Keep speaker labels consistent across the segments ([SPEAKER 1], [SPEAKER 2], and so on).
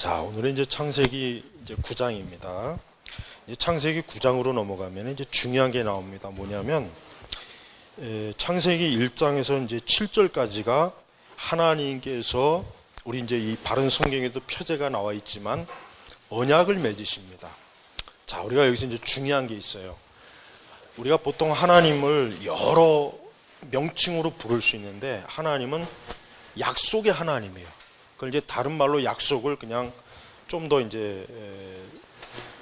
[SPEAKER 1] 자, 오늘은 이제 창세기 이제 9장입니다. 이제 창세기 9장으로 넘어가면 이제 중요한 게 나옵니다. 뭐냐면 창세기 1장에서 이제 7절까지가 하나님께서 우리 이제 이 바른 성경에도 표제가 나와 있지만 언약을 맺으십니다. 자, 우리가 여기서 이제 중요한 게 있어요. 우리가 보통 하나님을 여러 명칭으로 부를 수 있는데 하나님은 약속의 하나님이에요. 그걸 이제 다른 말로 약속을 그냥 좀 더 이제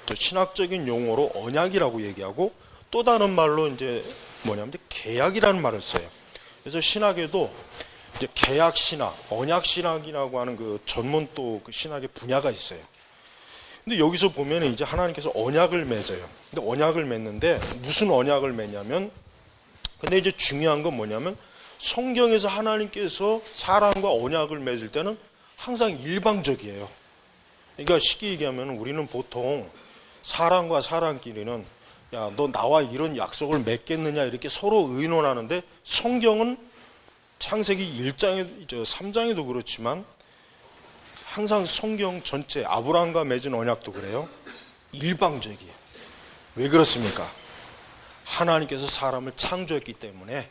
[SPEAKER 1] 더 신학적인 용어로 언약이라고 얘기하고 또 다른 말로 이제 뭐냐면 계약이라는 말을 써요. 그래서 신학에도 이제 계약 신학, 언약 신학이라고 하는 그 전문 또 그 신학의 분야가 있어요. 근데 여기서 보면 이제 하나님께서 언약을 맺어요. 근데 언약을 맺는데 무슨 언약을 맺냐면 근데 이제 중요한 건 뭐냐면 성경에서 하나님께서 사람과 언약을 맺을 때는 항상 일방적이에요. 그러니까 쉽게 얘기하면 우리는 보통 사람과 사람끼리는 야, 너 나와 이런 약속을 맺겠느냐 이렇게 서로 의논하는데 성경은 창세기 1장에, 3장에도 그렇지만 항상 성경 전체 아브라함과 맺은 언약도 그래요. 일방적이에요. 왜 그렇습니까? 하나님께서 사람을 창조했기 때문에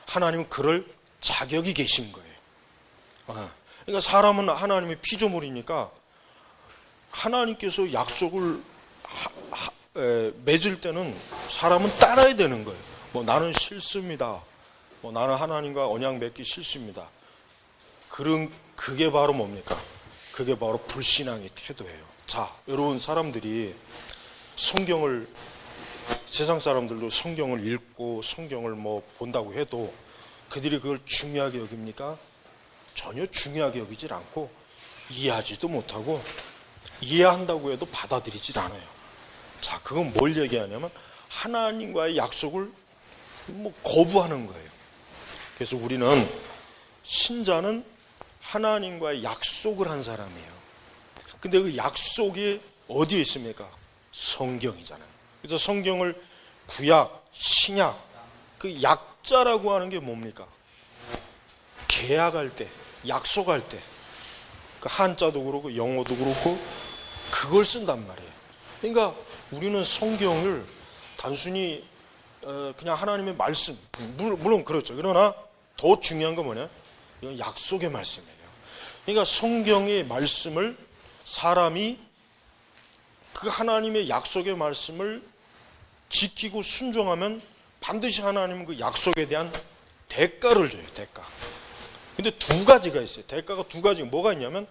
[SPEAKER 1] 하나님은 그럴 자격이 계신 거예요. 그러니까 사람은 하나님의 피조물이니까 하나님께서 약속을 맺을 때는 사람은 따라야 되는 거예요. 뭐 나는 싫습니다. 뭐 나는 하나님과 언약 맺기 싫습니다. 그게 바로 뭡니까? 그게 바로 불신앙의 태도예요. 자, 여러분 사람들이 성경을 세상 사람들도 성경을 읽고 성경을 뭐 본다고 해도 그들이 그걸 중요하게 여깁니까? 전혀 중요하게 여기질 않고 이해하지도 못하고 이해한다고 해도 받아들이질 않아요. 자, 그건 뭘 얘기하냐면 하나님과의 약속을 뭐 거부하는 거예요. 그래서 우리는 신자는 하나님과의 약속을 한 사람이에요. 근데 그 약속이 어디에 있습니까? 성경이잖아요. 그래서 성경을 구약, 신약, 그 약자라고 하는 게 뭡니까? 계약할 때, 약속할 때, 그 한자도 그렇고 영어도 그렇고 그걸 쓴단 말이에요. 그러니까 우리는 성경을 단순히 그냥 하나님의 말씀, 물론 그렇죠. 그러나 더 중요한 건 뭐냐? 이건 약속의 말씀이에요. 그러니까 성경의 말씀을 사람이 그 하나님의 약속의 말씀을 지키고 순종하면 반드시 하나님은 그 약속에 대한 대가를 줘요. 대가. 근데 두 가지가 있어요. 대가가 두 가지가 뭐가 있냐면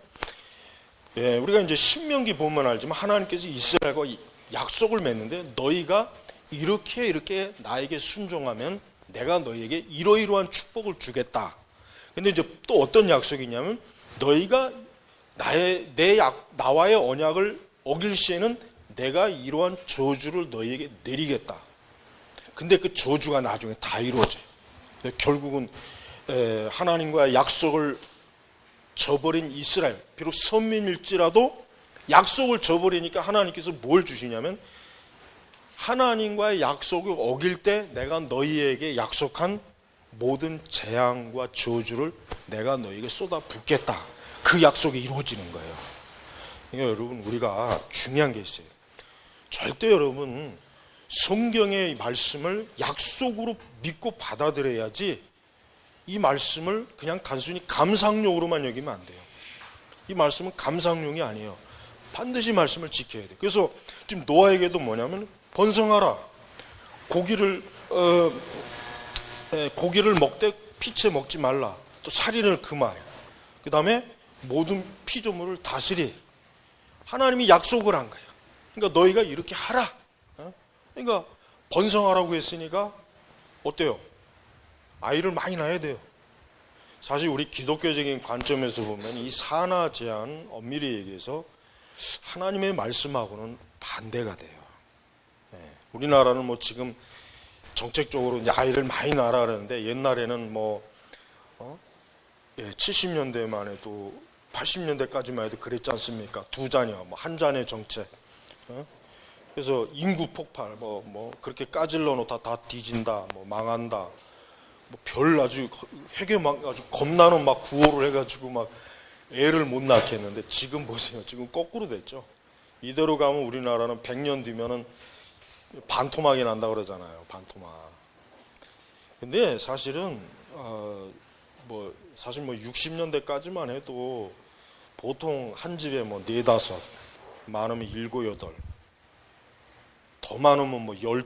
[SPEAKER 1] 우리가 이제 신명기 보면 알지만 하나님께서 이스라엘과 약속을 맺는데 너희가 이렇게 나에게 순종하면 내가 너희에게 이러이러한 축복을 주겠다. 근데 이제 또 어떤 약속이냐면 너희가 나와의 언약을 어길 시에는 내가 이러한 저주를 너희에게 내리겠다. 근데 그 저주가 나중에 다 이루어져요. 결국은 하나님과의 약속을 저버린 이스라엘, 비록 선민일지라도 약속을 저버리니까 하나님께서 뭘 주시냐면 하나님과의 약속을 어길 때 내가 너희에게 약속한 모든 재앙과 저주를 내가 너희에게 쏟아붓겠다. 그 약속이 이루어지는 거예요. 그러니까 여러분 우리가 중요한 게 있어요. 절대 여러분 성경의 말씀을 약속으로 믿고 받아들여야지 이 말씀을 그냥 단순히 감상용으로만 여기면 안 돼요. 이 말씀은 감상용이 아니에요. 반드시 말씀을 지켜야 돼요. 그래서 지금 노아에게도 뭐냐면 번성하라. 고기를 먹되 피채 먹지 말라. 또 살인을 금하여. 그 다음에 모든 피조물을 다스리. 하나님이 약속을 한 거예요. 그러니까 너희가 이렇게 하라. 그러니까 번성하라고 했으니까 어때요? 아이를 많이 낳아야 돼요. 사실 우리 기독교적인 관점에서 보면 이 산하 제한 엄밀히 얘기해서 하나님의 말씀하고는 반대가 돼요. 우리나라는 뭐 지금 정책적으로 이제 아이를 많이 낳으라 그러는데 옛날에는 70년대만 해도 80년대까지만 해도 그랬지 않습니까? 두 자녀, 한 자녀 정책. 그래서 인구 폭발, 그렇게 까질러 놓다 다 뒤진다, 망한다. 별 아주 회계 아주 겁나는 구호를 해가지고 애를 못 낳게 했는데 지금 보세요. 지금 거꾸로 됐죠. 이대로 가면 우리나라는 100년 뒤면은 반토막이 난다 그러잖아요. 반토막. 근데 사실은 사실 60년대까지만 해도 보통 한 집에 4, 5, 많으면 7, 8, 더 많으면 12.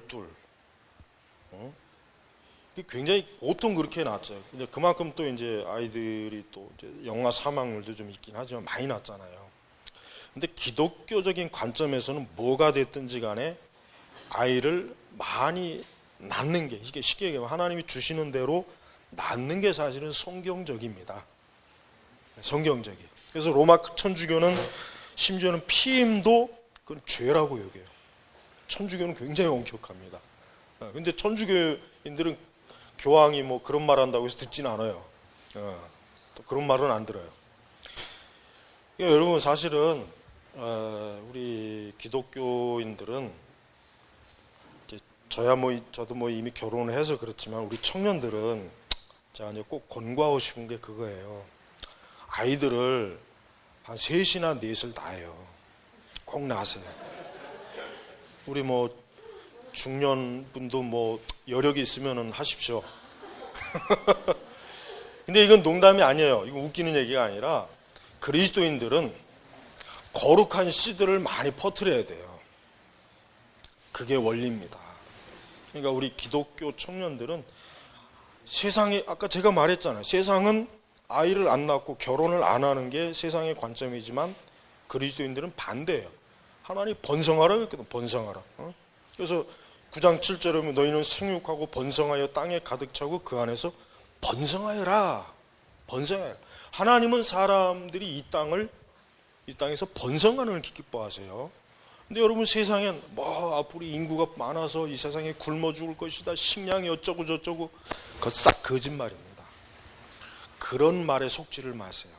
[SPEAKER 1] 굉장히 보통 그렇게 낳았죠. 이제 그만큼 또 이제 아이들이 또 이제 영아 사망률도 좀 있긴 하지만 많이 낳잖아요. 근데 기독교적인 관점에서는 뭐가 됐든지 간에 아이를 많이 낳는 게, 이게 쉽게 얘기하면 하나님이 주시는 대로 낳는 게 사실은 성경적입니다. 성경적이. 그래서 로마 천주교는 심지어는 피임도 그건 죄라고 여겨요. 천주교는 굉장히 엄격합니다. 근데 천주교인들은 교황이 그런 말 한다고 해서 듣진 않아요. 또 그런 말은 안 들어요. 그러니까 여러분 사실은 우리 기독교인들은 저도 이미 결혼을 해서 그렇지만 우리 청년들은 제가 이제 꼭 권고하고 싶은 게 그거예요. 아이들을 한 3이나 4을 낳아요. 꼭 낳으세요. 우리 중년분도 여력이 있으면 하십시오. 근데 이건 농담이 아니에요. 이거 웃기는 얘기가 아니라 그리스도인들은 거룩한 씨들을 많이 퍼뜨려야 돼요. 그게 원리입니다. 그러니까 우리 기독교 청년들은 세상에, 아까 제가 말했잖아요. 세상은 아이를 안 낳고 결혼을 안 하는 게 세상의 관점이지만 그리스도인들은 반대예요. 하나님 번성하라고 했거든. 번성하라. 그래서 9장 7절에 보면 너희는 생육하고 번성하여 땅에 가득 차고 그 안에서 번성하여라. 번성하여라. 하나님은 사람들이 이 땅에서 번성하는 걸 기뻐하세요. 근데 여러분 세상엔 앞으로 인구가 많아서 이 세상에 굶어 죽을 것이다. 식량이 어쩌고 저쩌고. 그거 싹 거짓말입니다. 그런 말에 속지를 마세요.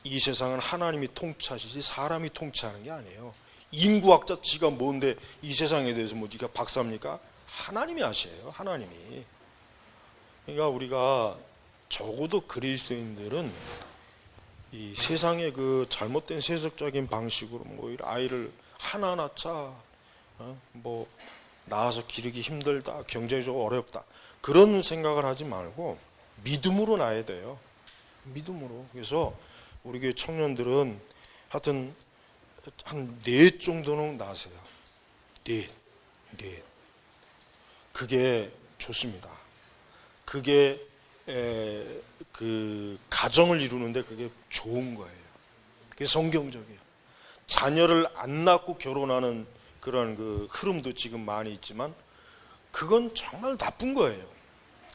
[SPEAKER 1] 이 세상은 하나님이 통치하시지 사람이 통치하는 게 아니에요. 인구학자 지가 뭔데 이 세상에 대해서 지가 박사입니까? 하나님이 하셔요. 하나님이. 그러니까 우리가 적어도 그리스도인들은 이 세상의 그 잘못된 세속적인 방식으로 아이를 하나 낳자, 낳아서 기르기 힘들다, 경제적으로 어렵다, 그런 생각을 하지 말고 믿음으로 낳아야 돼요. 믿음으로. 그래서 우리 교회 청년들은 하여튼 한 4 정도는 낳으세요. 4. 그게 좋습니다. 그게 그 가정을 이루는데 그게 좋은 거예요. 그게 성경적이에요. 자녀를 안 낳고 결혼하는 그런 그 흐름도 지금 많이 있지만 그건 정말 나쁜 거예요.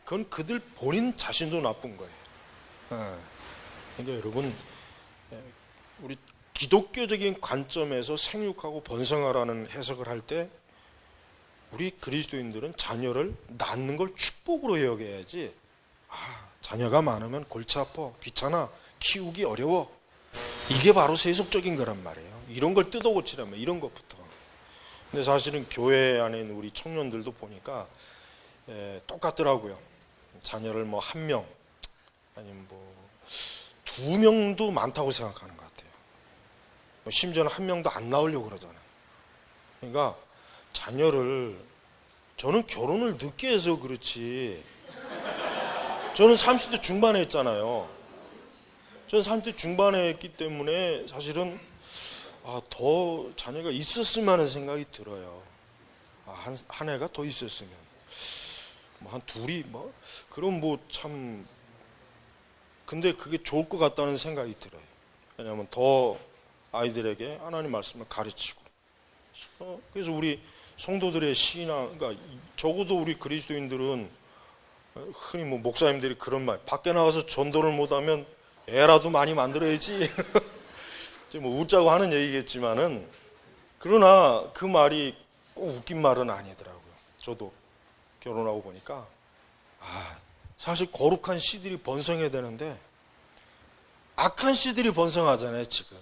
[SPEAKER 1] 그건 그들 본인 자신도 나쁜 거예요. 그러니까 여러분, 우리 기독교적인 관점에서 생육하고 번성하라는 해석을 할 때 우리 그리스도인들은 자녀를 낳는 걸 축복으로 여겨야지, 자녀가 많으면 골치 아파, 귀찮아, 키우기 어려워, 이게 바로 세속적인 거란 말이에요. 이런 걸 뜯어고치라면 이런 것부터. 근데 사실은 교회 안에 있는 우리 청년들도 보니까 똑같더라고요. 자녀를 1명 아니면 2명도 많다고 생각하는 것 같아요. 심지어는 1명도 안 낳으려고 그러잖아요. 그러니까 자녀를, 저는 결혼을 늦게 해서 그렇지, 저는 30대 중반에 했잖아요. 저는 30대 중반에 했기 때문에 사실은 더 자녀가 있었으면 하는 생각이 들어요. 한 애가 더 있었으면, 한 둘이 그럼 참, 근데 그게 좋을 것 같다는 생각이 들어요. 왜냐하면 더 아이들에게 하나님 말씀을 가르치고, 그래서 우리 성도들의 신앙, 그러니까 적어도 우리 그리스도인들은 흔히 목사님들이 그런 말, 밖에 나가서 전도를 못하면 애라도 많이 만들어야지. 웃자고 하는 얘기겠지만은, 그러나 그 말이 꼭 웃긴 말은 아니더라고요. 저도 결혼하고 보니까 사실 거룩한 씨들이 번성해야 되는데 악한 씨들이 번성하잖아요. 지금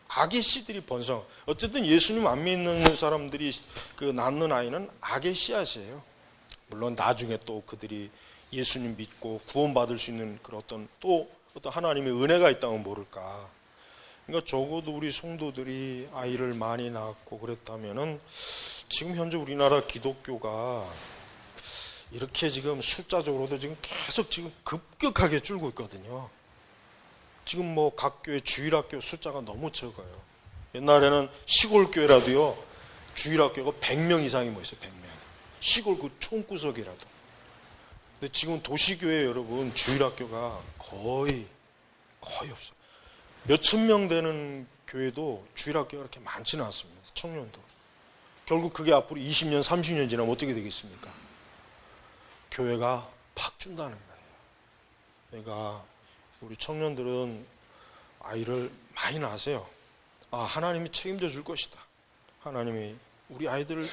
[SPEAKER 1] 악의 씨들이 번성. 어쨌든 예수님 안 믿는 사람들이 그 낳는 아이는 악의 씨앗이에요. 물론 나중에 또 그들이 예수님 믿고 구원받을 수 있는 그런 어떤 또 어떤 하나님의 은혜가 있다면 모를까. 그러니까 적어도 우리 성도들이 아이를 많이 낳고 그랬다면은 지금 현재 우리나라 기독교가 이렇게 지금 숫자적으로도 지금 계속 지금 급격하게 줄고 있거든요. 지금 뭐 각 교회 주일학교 숫자가 너무 적어요. 옛날에는 시골 교회라도요, 주일학교가 100명 이상이 모였어요. 100명. 시골 그 총구석이라도. 근데 지금 도시교회 여러분 주일학교가 거의 없어요. 몇천 명 되는 교회도 주일학교가 그렇게 많지는 않습니다. 청년도. 결국 그게 앞으로 20년, 30년 지나면 어떻게 되겠습니까? 교회가 팍 준다는 거예요. 그러니까 우리 청년들은 아이를 많이 낳으세요. 하나님이 책임져 줄 것이다. 하나님이 우리 아이들을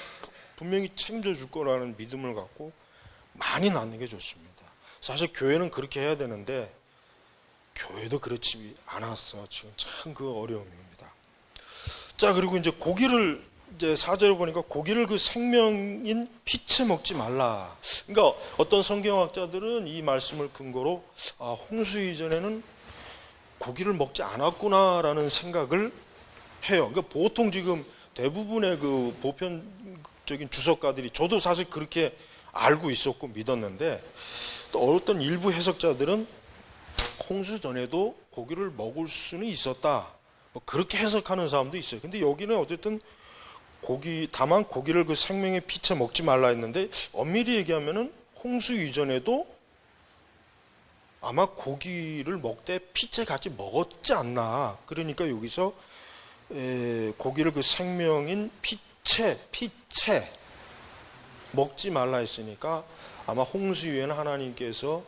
[SPEAKER 1] 분명히 책임져 줄 거라는 믿음을 갖고 많이 낳는 게 좋습니다. 사실 교회는 그렇게 해야 되는데 교회도 그렇지 않았어. 지금 참 그 어려움입니다. 자, 그리고 이제 고기를 이제 4절에 보니까 고기를 그 생명인 피채 먹지 말라. 그러니까 어떤 성경학자들은 이 말씀을 근거로 홍수 이전에는 고기를 먹지 않았구나라는 생각을 해요. 그러니까 보통 지금 대부분의 그 보편적인 주석가들이, 저도 사실 그렇게 알고 있었고 믿었는데, 또 어떤 일부 해석자들은 홍수 전에도 고기를 먹을 수는 있었다, 뭐 그렇게 해석하는 사람도 있어요. 근데 여기는 어쨌든 다만 고기를 그 생명의 피채 먹지 말라 했는데, 엄밀히 얘기하면은 홍수 이전에도 아마 고기를 먹되 피채 같이 먹었지 않나. 그러니까 여기서 고기를 그 생명인 피채 먹지 말라 했으니까 아마 홍수 이후에는 하나님께서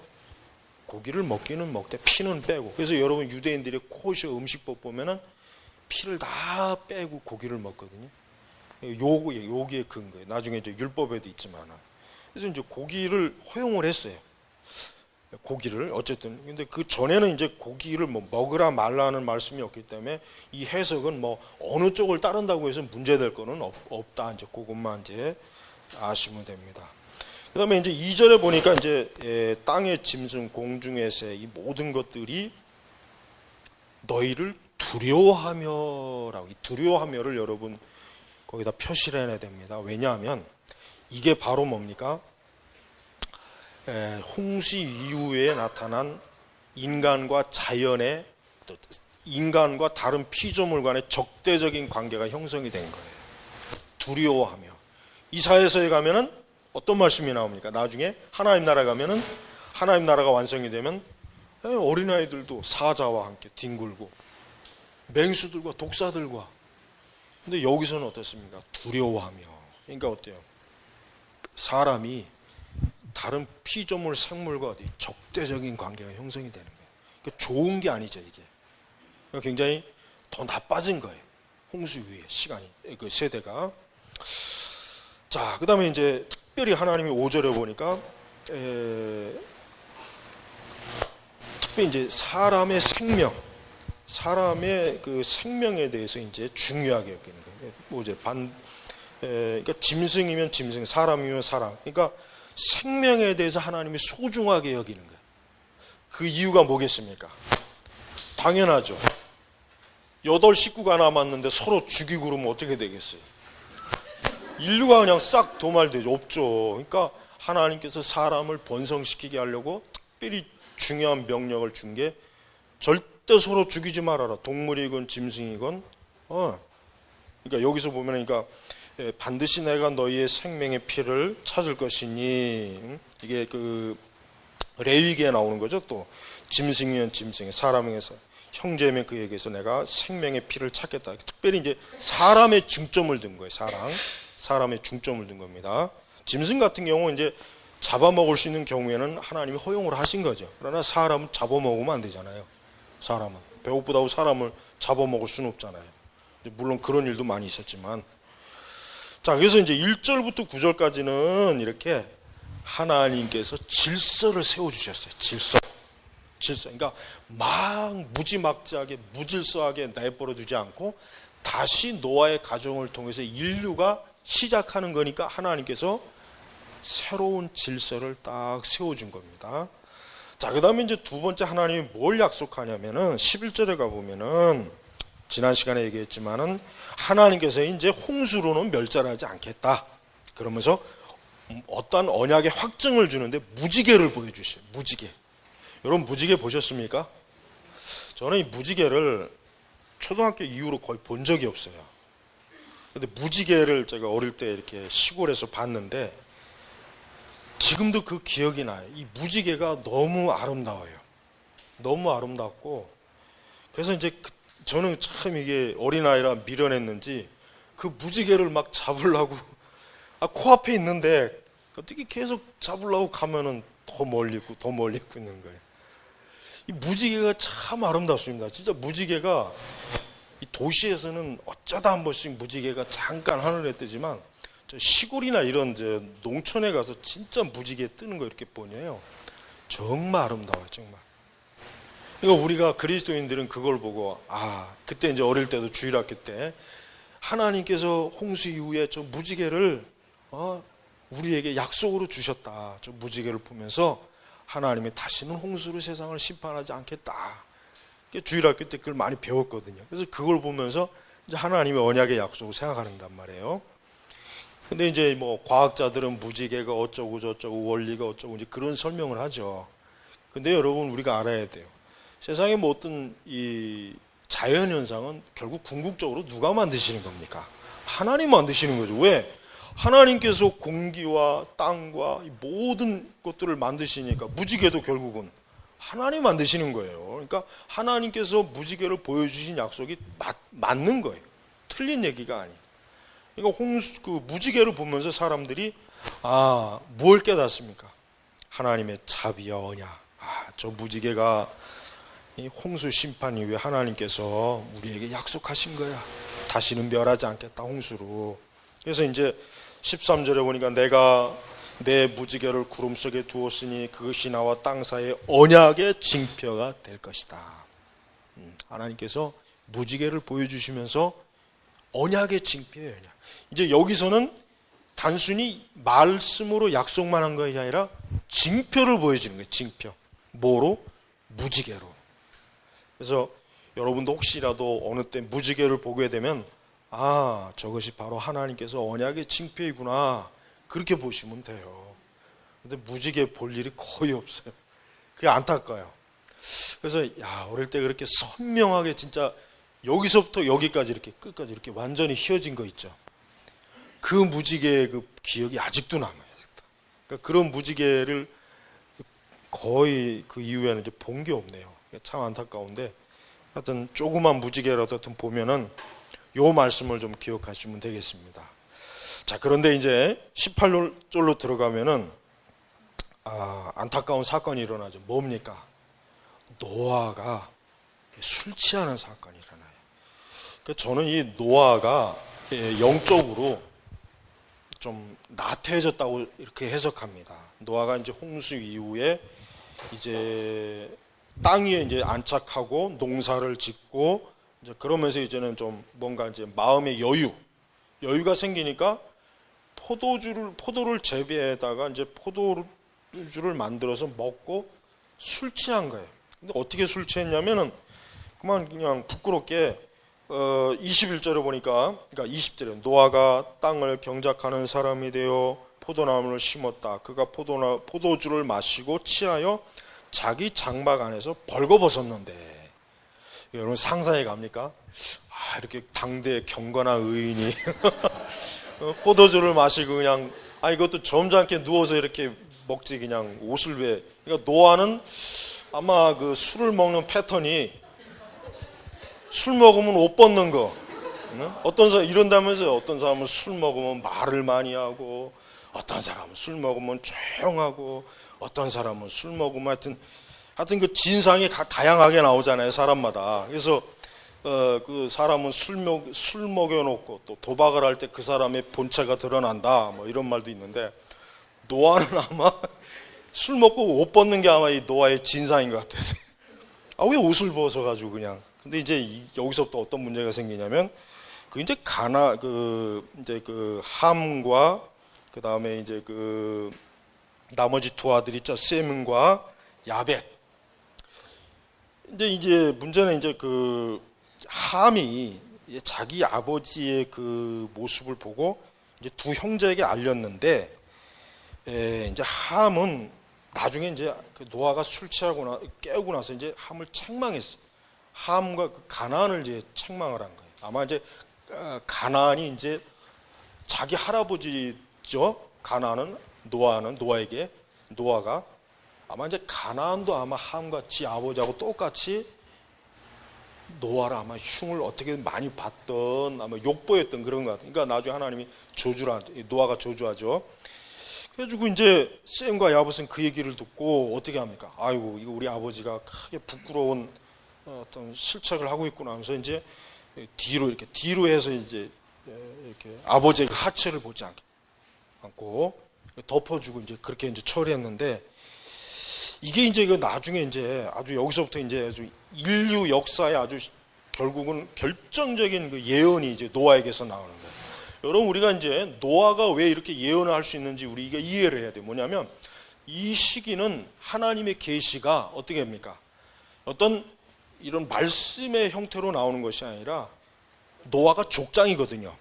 [SPEAKER 1] 고기를 먹기는 먹되 피는 빼고, 그래서 여러분 유대인들의 코셔 음식법 보면은 피를 다 빼고 고기를 먹거든요. 여기에 근거예요. 나중에 이제 율법에도 있지만. 그래서 이제 고기를 허용을 했어요. 고기를 어쨌든. 근데 그 전에는 이제 고기를 뭐 먹으라 말라는 말씀이 없기 때문에 이 해석은 뭐 어느 쪽을 따른다고 해서 문제될 거는 없다. 이제 그것만 이제 아시면 됩니다. 그다음에 이제 2절에 보니까 이제 땅의 짐승, 공중의 새, 이 모든 것들이 너희를 두려워하며라고, 이 두려워하며를 여러분 거기다 표시를 해야 됩니다. 왜냐하면 이게 바로 뭡니까? 홍수 이후에 나타난 인간과 자연의, 인간과 다른 피조물 간의 적대적인 관계가 형성이 된 거예요. 두려워하며. 이사야서에 가면은 어떤 말씀이 나옵니까? 나중에 하나님 나라 가면은, 하나님 나라가 완성이 되면 어린아이들도 사자와 함께 뒹굴고 맹수들과 독사들과. 근데 여기서는 어떻습니까? 두려워하며. 그러니까 어때요? 사람이 다른 피조물 생물과 어디 적대적인 관계가 형성이 되는 거예요. 그러니까 좋은 게 아니죠, 이게. 그러니까 굉장히 더 나빠진 거예요. 홍수 이후에 시간이, 그 세대가. 자, 그 다음에 이제 특별히 하나님이 5절에 보니까 특별히 이제 사람의 생명, 사람의 그 생명에 대해서 이제 중요하게 여기는 거예요. 5절 그러니까 짐승이면 짐승, 사람이면 사람. 그러니까 생명에 대해서 하나님이 소중하게 여기는 거예요. 그 이유가 뭐겠습니까? 당연하죠. 8 식구가 남았는데 서로 죽이고 그러면 어떻게 되겠어요? 인류가 그냥 싹 도말되죠. 없죠. 그러니까 하나님께서 사람을 번성시키게 하려고 특별히 중요한 명령을 준 게 절대 서로 죽이지 말아라. 동물이건 짐승이건. 그러니까 여기서 보면, 그러니까 반드시 내가 너희의 생명의 피를 찾을 것이니, 이게 그 레위기에 나오는 거죠. 또 짐승이면 짐승, 사람에게서, 형제면 그에게서 내가 생명의 피를 찾겠다. 특별히 이제 사람의 중점을 둔 거예요. 사람의 중점을 둔 겁니다. 짐승 같은 경우는 이제 잡아먹을 수 있는 경우에는 하나님이 허용을 하신 거죠. 그러나 사람은 잡아먹으면 안 되잖아요. 사람은 배고프다고 사람을 잡아먹을 수는 없잖아요. 물론 그런 일도 많이 있었지만. 자, 그래서 이제 1절부터 9절까지는 이렇게 하나님께서 질서를 세워주셨어요. 질서. 그러니까 막 무지막지하게 무질서하게 내버려 두지 않고 다시 노아의 가정을 통해서 인류가 시작하는 거니까 하나님께서 새로운 질서를 딱 세워준 겁니다. 자, 그 다음에 이제 두 번째 하나님이 뭘 약속하냐면은 11절에 가보면은 지난 시간에 얘기했지만은 하나님께서 이제 홍수로는 멸절하지 않겠다. 그러면서 어떤 언약의 확증을 주는데 무지개를 보여주셔요. 무지개. 여러분 무지개 보셨습니까? 저는 이 무지개를 초등학교 이후로 거의 본 적이 없어요. 근데 무지개를 제가 어릴 때 이렇게 시골에서 봤는데 지금도 그 기억이 나요. 이 무지개가 너무 아름다워요. 너무 아름답고 그래서 이제 저는 참 이게 어린아이라 미련했는지 그 무지개를 막 잡으려고 코앞에 있는데 어떻게 계속 잡으려고 가면은 더 멀리 있고 더 멀리 있고 있는 거예요. 이 무지개가 참 아름답습니다. 진짜 무지개가 이 도시에서는 어쩌다 한 번씩 무지개가 잠깐 하늘에 뜨지만 저 시골이나 이런 이제 농촌에 가서 진짜 무지개 뜨는 거 이렇게 보네요. 정말 아름다워요, 정말. 그러니까 우리가 그리스도인들은 그걸 보고 그때 이제 어릴 때도 주일학교 때 하나님께서 홍수 이후에 저 무지개를 우리에게 약속으로 주셨다. 저 무지개를 보면서 하나님이 다시는 홍수로 세상을 심판하지 않겠다. 주일학교 때 그걸 많이 배웠거든요. 그래서 그걸 보면서 이제 하나님의 언약의 약속을 생각한단 말이에요. 근데 이제 뭐 과학자들은 무지개가 어쩌고 저쩌고 원리가 어쩌고 이제 그런 설명을 하죠. 근데 여러분 우리가 알아야 돼요. 세상에 뭐 어떤 이 자연 현상은 결국 궁극적으로 누가 만드시는 겁니까? 하나님 만드시는 거죠. 왜? 하나님께서 공기와 땅과 모든 것들을 만드시니까 무지개도 결국은 하나님 만드시는 거예요. 그러니까 하나님께서 무지개를 보여주신 약속이 맞는 거예요. 틀린 얘기가 아니에요. 그러니까 그 무지개를 보면서 사람들이 뭘 깨닫습니까? 하나님의 자비와 언약. 저 무지개가 이 홍수 심판 이후에 하나님께서 우리에게 약속하신 거야. 다시는 멸하지 않겠다, 홍수로. 그래서 이제 13절에 보니까 내가 내 무지개를 구름 속에 두었으니 그것이 나와 땅 사이의 언약의 징표가 될 것이다. 하나님께서 무지개를 보여주시면서 언약의 징표예요. 이제 여기서는 단순히 말씀으로 약속만 한 것이 아니라 징표를 보여주는 거예요. 징표. 뭐로? 무지개로. 그래서 여러분도 혹시라도 어느 때 무지개를 보게 되면 저것이 바로 하나님께서 언약의 징표이구나. 그렇게 보시면 돼요. 근데 무지개 볼 일이 거의 없어요. 그게 안타까워요. 그래서 어릴 때 그렇게 선명하게 진짜 여기서부터 여기까지 이렇게 끝까지 이렇게 완전히 휘어진 거 있죠. 그 무지개의 그 기억이 아직도 남아요. 그러니까 그런 무지개를 거의 그 이후에는 이제 본 게 없네요. 참 안타까운데 하여튼 조그만 무지개라도 보면은 요 말씀을 좀 기억하시면 되겠습니다. 자, 그런데 이제 18절로 들어가면은 안타까운 사건이 일어나죠. 뭡니까? 노아가 술 취하는 사건이 일어나요. 그러니까 저는 이 노아가 영적으로 좀 나태해졌다고 이렇게 해석합니다. 노아가 이제 홍수 이후에 이제 땅 위에 이제 안착하고 농사를 짓고 이제 그러면서 이제는 좀 뭔가 이제 마음의 여유가 생기니까 포도를 재배에다가 이제 포도주를 만들어서 먹고 술 취한 거예요. 근데 어떻게 술 취했냐면은 그냥 부끄럽게 21절에 보니까 그러니까 20절에 노아가 땅을 경작하는 사람이 되어 포도나무를 심었다. 그가 포도주를 마시고 취하여 자기 장막 안에서 벌거벗었는데 여러분 상상해 갑니까? 이렇게 당대의 경건한 의인이 포도주를 마시고 그냥 이것도 점잖게 누워서 이렇게 먹지 그냥 옷을 왜? 그러니까 노아는 아마 그 술을 먹는 패턴이 술 먹으면 옷 벗는 거. 어떤 사람 이런다면서요. 어떤 사람은 술 먹으면 말을 많이 하고, 어떤 사람은 술 먹으면 조용하고, 어떤 사람은 술 먹으면 하여튼 그 진상이 다양하게 나오잖아요. 사람마다. 그래서 그 사람은 술 먹여놓고 또 도박을 할 때 그 사람의 본체가 드러난다. 뭐 이런 말도 있는데 노아는 아마 술 먹고 옷 벗는 게 아마 이 노아의 진상인 것 같아서. 왜 옷을 벗어가지고 그냥. 근데 이제 여기서부터 어떤 문제가 생기냐면 이제 이제 그 함과 그 다음에 이제 그 나머지 두 아들 있죠. 셈과 야벳. 이제 문제는 이제 그 함이 자기 아버지의 그 모습을 보고 이제 두 형제에게 알렸는데, 이제 함은 나중에 이제 그 노아가 술 취하고 깨우고 나서 이제 함을 책망했어. 함과 그 가나안을 이제 책망을 한 거예요. 아마 이제 가나안이 이제 자기 할아버지죠. 가나안은 노아에게 노아가 아마 이제 가나안도 아마 함과 지 아버지하고 똑같이 노아를 아마 흉을 어떻게 많이 받던 아마 욕보였던 그런 것 같아요. 그러니까 나중에 하나님이 노아가 저주하죠. 그래가지고 이제 셈과 야벳은 그 얘기를 듣고 어떻게 합니까? 아이고 이거 우리 아버지가 크게 부끄러운 어떤 실책을 하고 있구나 하면서 이제 뒤로 해서 이제 이렇게 아버지의 하체를 보지 않고 덮어주고 이제 그렇게 이제 처리했는데, 이게 이제 나중에 이제 아주 여기서부터 이제 아주 인류 역사의 아주 결국은 결정적인 그 예언이 이제 노아에게서 나오는 거예요. 여러분, 우리가 이제 노아가 왜 이렇게 예언을 할 수 있는지 우리가 이해를 해야 돼요. 뭐냐면 이 시기는 하나님의 계시가 어떻게 합니까? 어떤 이런 말씀의 형태로 나오는 것이 아니라 노아가 족장이거든요.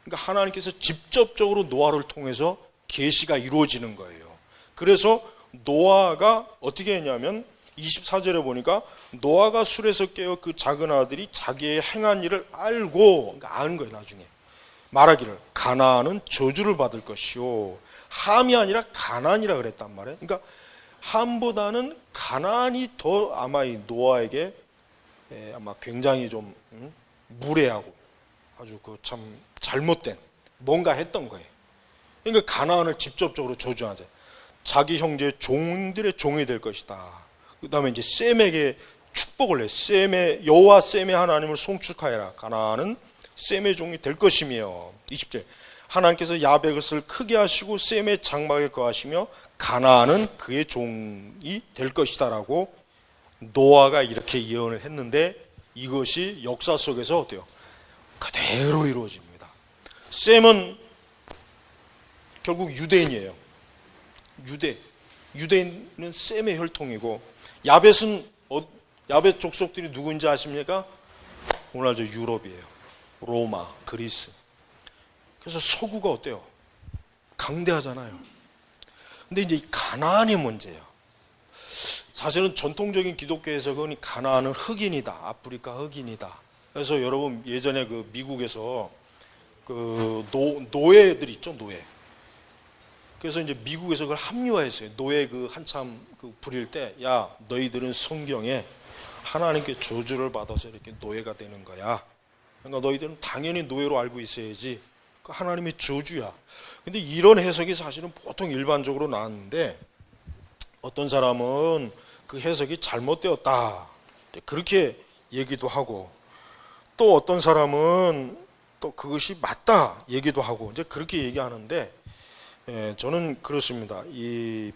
[SPEAKER 1] 그러니까 하나님께서 직접적으로 노아를 통해서 계시가 이루어지는 거예요. 그래서 노아가 어떻게 했냐면 24절에 보니까 노아가 술에서 깨어 그 작은 아들이 자기의 행한 일을 알고, 그러니까 아는 거예요. 나중에 말하기를 가나안은 저주를 받을 것이요, 함이 아니라 가나안이라 그랬단 말이에요. 그러니까 함보다는 가나안이 더 아마 이 노아에게 아마 굉장히 좀 무례하고 아주 그 참 잘못된 뭔가 했던 거예요. 그러니까 가나안을 직접적으로 저주하자. 자기 형제의 종들의 종이 될 것이다. 그 다음에 이제 셈에게 축복을 해. 여호와 셈의 하나님을 송축하여라. 가나안은 셈의 종이 될 것이며. 20절 하나님께서 야벳을 크게 하시고 셈의 장막에 거하시며 가나안은 그의 종이 될 것이다 라고 노아가 이렇게 예언을 했는데, 이것이 역사 속에서 어때요? 그대로 이루어집니다. 셈은 결국 유대인이에요. 유대인은 셈의 혈통이고, 야벳 족속들이 누구인지 아십니까? 오늘날 유럽이에요. 로마, 그리스. 그래서 서구가 어때요? 강대하잖아요. 근데 이제 이 가나안이 문제예요. 사실은 전통적인 기독교 해석은 가나안은 흑인이다, 아프리카 흑인이다. 그래서 여러분 예전에 그 미국에서 그 노예들 있죠, 노예. 그래서 이제 미국에서 그걸 합리화했어요. 노예 그 한참 그 부릴 때, 야 너희들은 성경에 하나님께 저주를 받아서 이렇게 노예가 되는 거야. 그러니까 너희들은 당연히 노예로 알고 있어야지. 그 하나님의 저주야. 근데 이런 해석이 사실은 보통 일반적으로 나왔는데, 어떤 사람은 그 해석이 잘못되었다, 그렇게 얘기도 하고, 또 어떤 사람은 또 그것이 맞다 얘기도 하고, 이제 그렇게 얘기하는데, 저는 그렇습니다.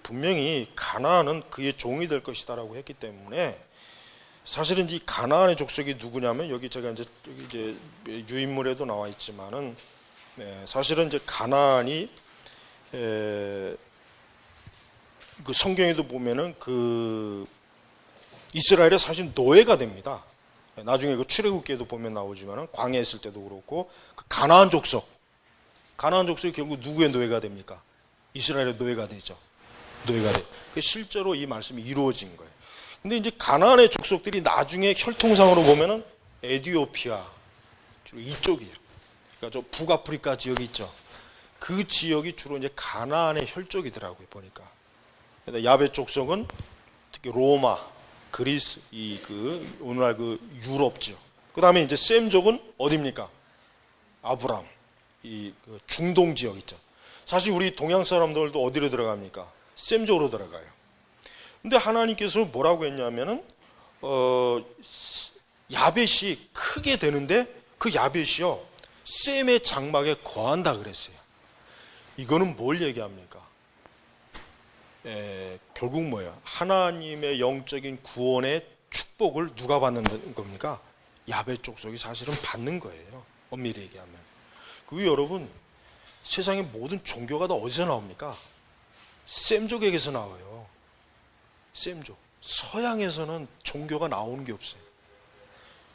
[SPEAKER 1] 분명히 가나안은 그의 종이 될 것이다라고 했기 때문에, 사실은 이 가나안의 족속이 누구냐면, 여기 제가 이제 유인물에도 나와 있지만은, 사실은 이제 가나안이 그 성경에도 보면은 그 이스라엘의 사실 노예가 됩니다. 나중에 그 출애굽기에도 보면 나오지만은 광야에 있을 때도 그렇고, 그 가나안 족속이 결국 누구의 노예가 됩니까? 이스라엘의 노예가 되죠. 노예가 돼. 실제로 이 말씀이 이루어진 거예요. 근데 이제 가나안의 족속들이 나중에 혈통상으로 보면은 에티오피아 주로 이쪽이에요. 그러니까 저 북아프리카 지역이 있죠. 그 지역이 주로 이제 가나안의 혈족이더라고요, 보니까. 야벳 족속은 특히 로마, 그리스, 오늘날 그 유럽죠. 그 다음에 이제 셈족은 어디입니까? 아브람, 그 중동 지역 있죠. 사실 우리 동양 사람들도 어디로 들어갑니까? 셈족으로 들어가요. 근데 하나님께서 뭐라고 했냐면은, 야벳이 크게 되는데 그 야벳이요, 셈의 장막에 거한다 그랬어요. 이거는 뭘 얘기합니까? 결국 뭐예요? 하나님의 영적인 구원의 축복을 누가 받는 겁니까? 야벳 족속이 사실은 받는 거예요. 엄밀히 얘기하면. 그리고 여러분, 세상의 모든 종교가 다 어디서 나옵니까? 셈족에게서 나와요. 셈족. 서양에서는 종교가 나오는 게 없어요.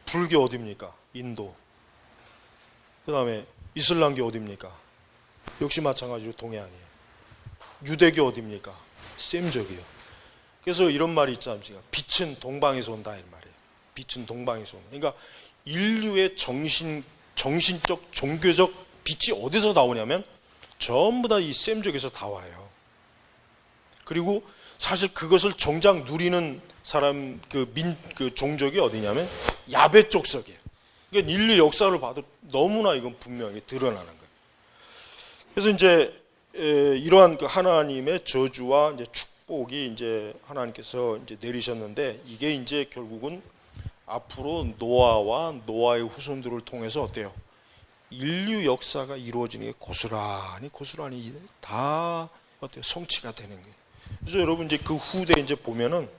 [SPEAKER 1] 불교 어디입니까? 인도. 그 다음에 이슬람교 어디입니까? 역시 마찬가지로 동해안이에요. 유대교 어디입니까? 셈적이에요. 그래서 이런 말이 있지 않습니까? 빛은 동방에서 온다 이 말이에요. 빛은 동방에서 온다. 그러니까 인류의 정신적, 종교적 빛이 어디서 나오냐면 전부 다 이 셈적에서 다 와요. 그리고 사실 그것을 정작 누리는 사람, 그 종족이 어디냐면 야베 족속이에요. 그러니까 인류 역사를 봐도 너무나 이건 분명히 드러나는 거예요. 그래서 이제 이러한 그 하나님의 저주와 이제 축복이 이제 하나님께서 이제 내리셨는데 이게 이제 결국은 앞으로 노아와 노아의 후손들을 통해서 어때요? 인류 역사가 이루어지는 게 고스란히 다 어때요? 성취가 되는 거예요. 그래서 여러분 이제 그 후대 이제 보면은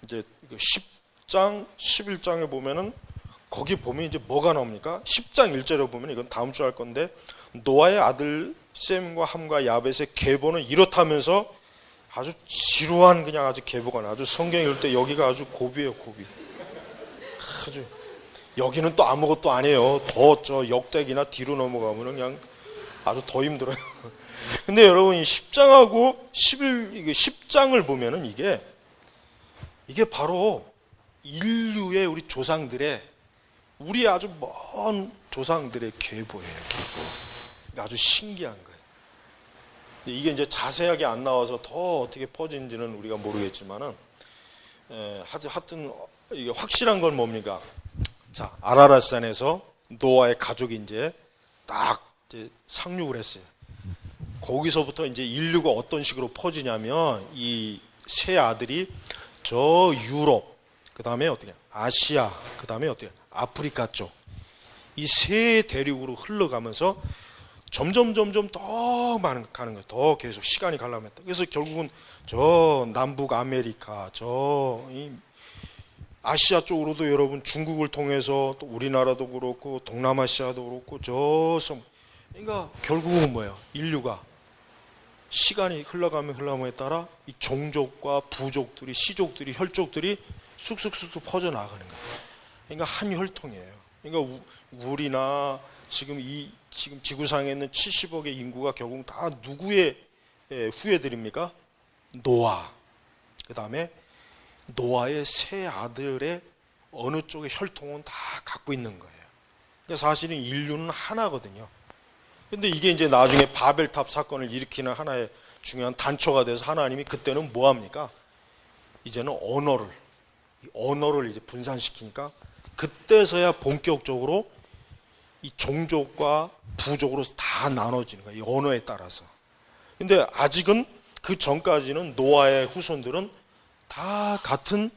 [SPEAKER 1] 이제 10장, 11장에 보면은 거기 보면 이제 뭐가 나옵니까? 10장 1절에 보면 이건 다음 주 할 건데 노아의 아들 셈과 함과 야벳의 계보는 이렇다면서 아주 지루한 그냥 아주 계보가 나. 아주 성경 읽을 때 여기가 아주 고비예요, 고비. 아주 여기는 또 아무것도 아니에요. 더 저 역대기나 뒤로 넘어가면 그냥 아주 더 힘들어요. 근데 여러분 이 10장하고 10장을 보면은 이게 바로 인류의 우리 조상들의 우리 아주 먼 조상들의 계보예요. 계보. 아주 신기한 거예요. 이게 이제 자세하게 안 나와서 더 어떻게 퍼진지는 우리가 모르겠지만은 하여튼 이게 확실한 건 뭡니까? 자, 아라랏산에서 노아의 가족이 이제 딱 이제 상륙을 했어요. 거기서부터 이제 인류가 어떤 식으로 퍼지냐면 이 세 아들이 저 유럽, 그 다음에 어떻게 아시아, 그 다음에 어떻게 아프리카 쪽 이 세 대륙으로 흘러가면서 점점 더 가는 거예요. 더 계속 시간이 가려면. 그래서 결국은 저 남북 아메리카, 이 아시아 쪽으로도 여러분 중국을 통해서 또 우리나라도 그렇고 동남아시아도 그렇고 그러니까 결국은 뭐예요? 인류가 시간이 흘러감에 따라 이 종족과 부족들이, 시족들이, 혈족들이 쑥쑥 퍼져나가는 거예요. 그러니까 한 혈통이에요. 그러니까 우리나 지금 지구상에 있는 70억의 인구가 결국 다 누구의 후예들입니까? 노아. 그 다음에 노아의 세 아들의 어느 쪽의 혈통은 다 갖고 있는 거예요. 그러니까 사실은 인류는 하나거든요. 근데 이게 이제 나중에 바벨탑 사건을 일으키는 하나의 중요한 단초가 돼서 하나님이 그때는 뭐 합니까? 이제는 언어를 이제 분산시키니까 그때서야 본격적으로 이 종족과 부족으로 다 나눠지는 거예요. 이 언어에 따라서. 근데 아직은 그 전까지는 노아의 후손들은 다 같은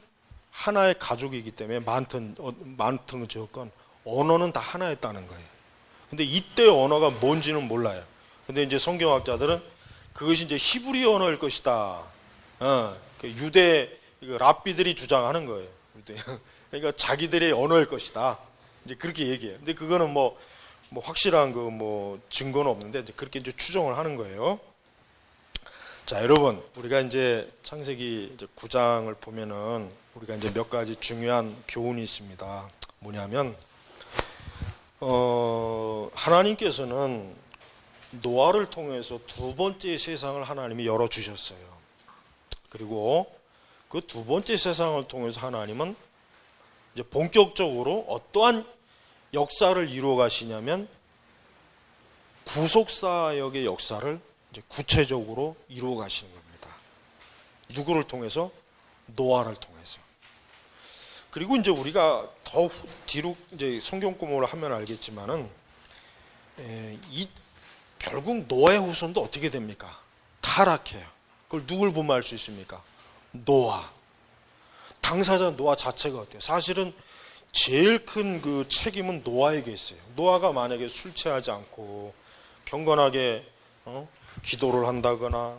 [SPEAKER 1] 하나의 가족이기 때문에 많든 적건 언어는 다 하나였다는 거예요. 근데 이때 언어가 뭔지는 몰라요. 근데 이제 성경학자들은 그것이 이제 히브리 언어일 것이다. 유대 랍비들이 주장하는 거예요. 그러니까 자기들의 언어일 것이다. 이제 그렇게 얘기해요. 근데 그거는 뭐 확실한 증거는 없는데 그렇게 이제 추정을 하는 거예요. 자, 여러분, 우리가 이제 창세기 이제 9장을 보면은 우리가 이제 몇 가지 중요한 교훈이 있습니다. 뭐냐면 하나님께서는 노아를 통해서 두 번째 세상을 하나님이 열어주셨어요. 그리고 그 두 번째 세상을 통해서 하나님은 이제 본격적으로 어떠한 역사를 이루어 가시냐면 구속사역의 역사를 이제 구체적으로 이루어 가시는 겁니다. 누구를 통해서? 노아를 통해서. 그리고 이제 우리가 더 뒤로 이제 성경 공부를 하면 알겠지만은 결국 노아의 후손도 어떻게 됩니까? 타락해요. 그걸 누굴 보면 알 수 있습니까? 노아. 당사자 노아 자체가 어때요? 사실은 제일 큰 그 책임은 노아에게 있어요. 노아가 만약에 술 취하지 않고 경건하게 기도를 한다거나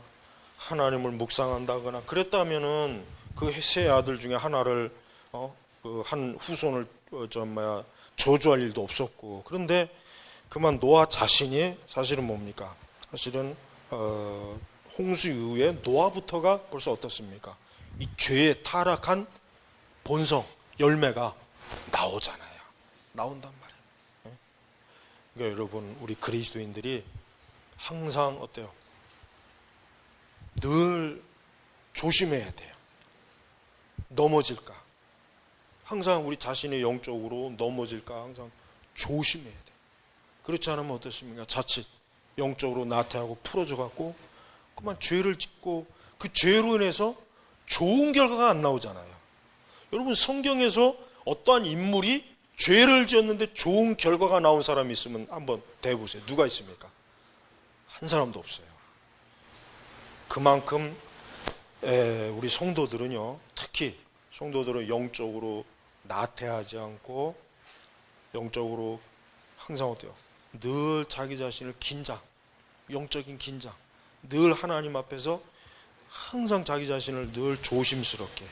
[SPEAKER 1] 하나님을 묵상한다거나 그랬다면은 그 세 아들 중에 하나를 그 한 후손을 저주할 일도 없었고, 그런데 그만 노아 자신이 사실은 뭡니까? 사실은 홍수 이후에 노아부터가 벌써 어떻습니까? 이 죄에 타락한 본성, 열매가 나오잖아요. 나온단 말이에요. 그러니까 여러분, 우리 그리스도인들이 항상 어때요? 늘 조심해야 돼요. 넘어질까? 항상 우리 자신의 영적으로 넘어질까? 항상 조심해야 돼요. 그렇지 않으면 어떻습니까? 자칫 영적으로 나태하고 풀어져 갖고 그만 죄를 짓고 그 죄로 인해서 좋은 결과가 안 나오잖아요. 여러분, 성경에서 어떠한 인물이 죄를 지었는데 좋은 결과가 나온 사람이 있으면 한번 대보세요. 누가 있습니까? 한 사람도 없어요. 그만큼 우리 성도들은요, 특히 성도들은 영적으로 나태하지 않고 영적으로 항상 어때요? 늘 자기 자신을 긴장, 영적인 긴장, 늘 하나님 앞에서 항상 자기 자신을 늘 조심스럽게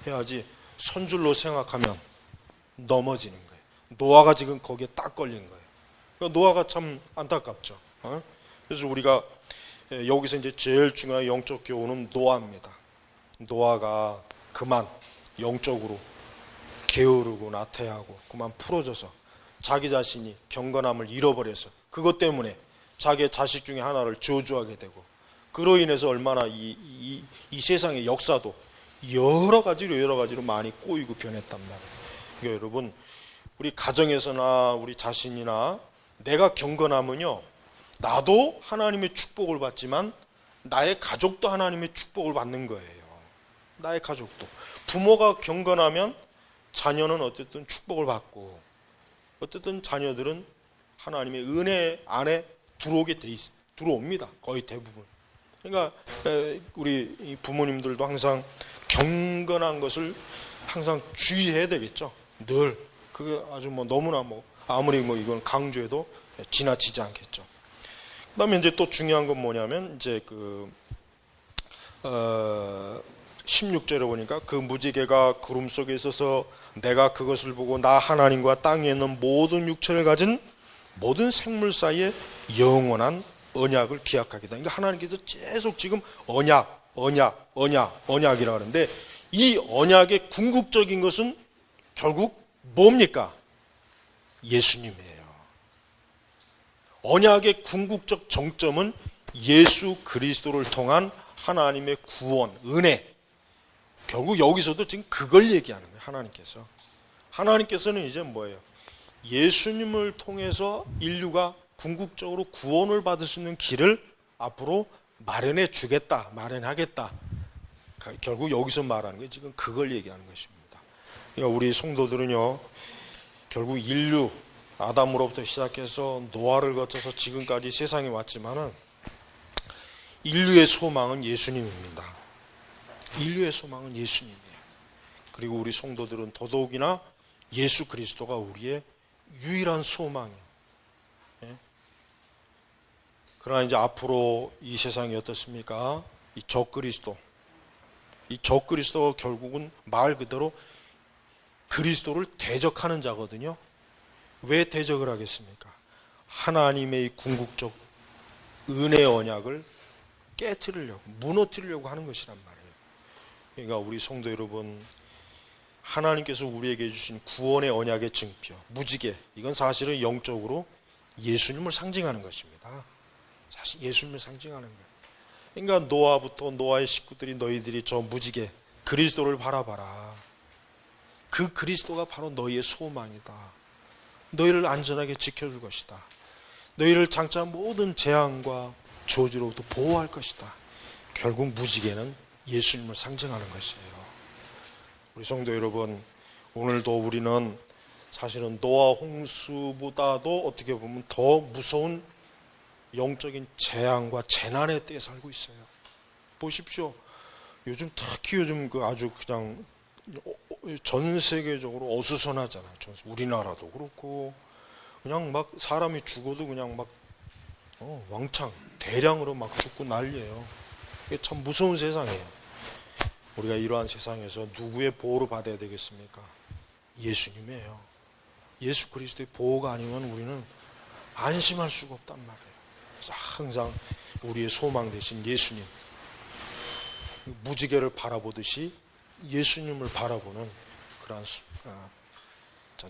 [SPEAKER 1] 해야지 선줄로 생각하면 넘어지는 거예요. 노아가 지금 거기에 딱 걸린 거예요. 그러니까 노아가 참 안타깝죠. 그래서 우리가 여기서 이제 제일 중요한 영적 교훈은 노아입니다. 노아가 그만 영적으로 게으르고 나태하고 그만 풀어져서 자기 자신이 경건함을 잃어버려서 그것 때문에 자기의 자식 중에 하나를 저주하게 되고 그로 인해서 얼마나 이 세상의 역사도 여러 가지로 많이 꼬이고 변했단 말이에요. 그러니까 여러분, 우리 가정에서나 우리 자신이나 내가 경건하면요, 나도 하나님의 축복을 받지만 나의 가족도 하나님의 축복을 받는 거예요. 나의 가족도. 부모가 경건하면 자녀는 어쨌든 축복을 받고 어쨌든 자녀들은 하나님의 은혜 안에 들어옵니다. 거의 대부분. 그러니까 우리 부모님들도 항상 경건한 것을 항상 주의해야 되겠죠. 늘 그게 아주 너무나 아무리 이건 강조해도 지나치지 않겠죠. 그다음에 이제 또 중요한 건 뭐냐면 이제 16절에 보니까 그 무지개가 구름 속에 있어서 내가 그것을 보고 나 하나님과 땅에 있는 모든 육체를 가진 모든 생물 사이에 영원한 언약을 기약하겠다. 그러니까 하나님께서 계속 지금 언약이라고 하는데 이 언약의 궁극적인 것은 결국 뭡니까? 예수님이에요. 언약의 궁극적 정점은 예수 그리스도를 통한 하나님의 구원, 은혜. 결국 여기서도 지금 그걸 얘기하는 거예요. 하나님께서는 이제 뭐예요? 예수님을 통해서 인류가 궁극적으로 구원을 받을 수 있는 길을 앞으로 마련하겠다. 결국 여기서 말하는 게 지금 그걸 얘기하는 것입니다. 그러니까 우리 성도들은요, 결국 인류, 아담으로부터 시작해서 노아를 거쳐서 지금까지 세상에 왔지만은 인류의 소망은 예수님입니다. 인류의 소망은 예수님이에요. 그리고 우리 성도들은 더더욱이나 예수 그리스도가 우리의 유일한 소망이에요. 그러나 이제 앞으로 이 세상이 어떻습니까? 이 적그리스도가 결국은 말 그대로 그리스도를 대적하는 자거든요. 왜 대적을 하겠습니까? 하나님의 궁극적 은혜의 언약을 깨트리려고, 무너뜨리려고 하는 것이란 말이에요. 그러니까 우리 성도 여러분, 하나님께서 우리에게 주신 구원의 언약의 증표, 무지개, 이건 사실은 영적으로 예수님을 상징하는 것입니다. 사실 예수님을 상징하는 거예요. 그러니까 노아부터 노아의 식구들이 너희들이 저 무지개 그리스도를 바라봐라. 그 그리스도가 바로 너희의 소망이다. 너희를 안전하게 지켜줄 것이다. 너희를 장차 모든 재앙과 저주로부터 보호할 것이다. 결국 무지개는 예수님을 상징하는 것이에요. 우리 성도 여러분, 오늘도 우리는 사실은 노아 홍수보다도 어떻게 보면 더 무서운 영적인 재앙과 재난의 때에 살고 있어요. 보십시오. 특히 요즘 아주 그냥 전 세계적으로 어수선하잖아요. 우리나라도 그렇고 그냥 막 사람이 죽어도 그냥 막 왕창 대량으로 막 죽고 난리예요. 이게 참 무서운 세상이에요. 우리가 이러한 세상에서 누구의 보호를 받아야 되겠습니까? 예수님이에요. 예수 그리스도의 보호가 아니면 우리는 안심할 수가 없단 말이에요. 그래서 항상 우리의 소망 되신 예수님, 무지개를 바라보듯이 예수님을 바라보는 그러한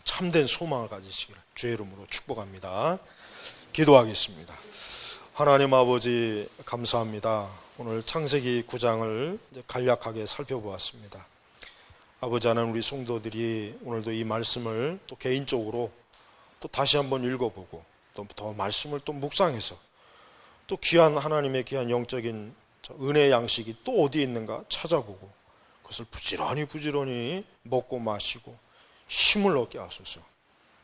[SPEAKER 1] 참된 소망을 가지시기를 주의 이름으로 축복합니다. 기도하겠습니다. 하나님 아버지 감사합니다. 오늘 창세기 9장을 간략하게 살펴보았습니다. 아버지 하나님, 우리 성도들이 오늘도 이 말씀을 또 개인적으로 또 다시 한번 읽어보고 또 더 말씀을 또 묵상해서 또 귀한 하나님의 귀한 영적인 은혜의 양식이 또 어디에 있는가 찾아보고 그것을 부지런히 먹고 마시고 힘을 얻게 하소서.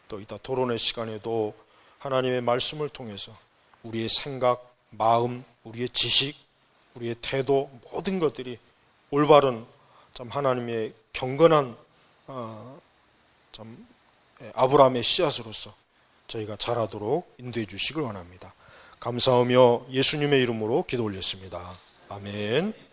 [SPEAKER 1] 또 이따 토론의 시간에도 하나님의 말씀을 통해서 우리의 생각, 마음, 우리의 지식, 우리의 태도, 모든 것들이 올바른 참 하나님의 경건한 참 아브라함의 씨앗으로서 저희가 자라도록 인도해 주시길 원합니다. 감사하며 예수님의 이름으로 기도 올렸습니다. 아멘.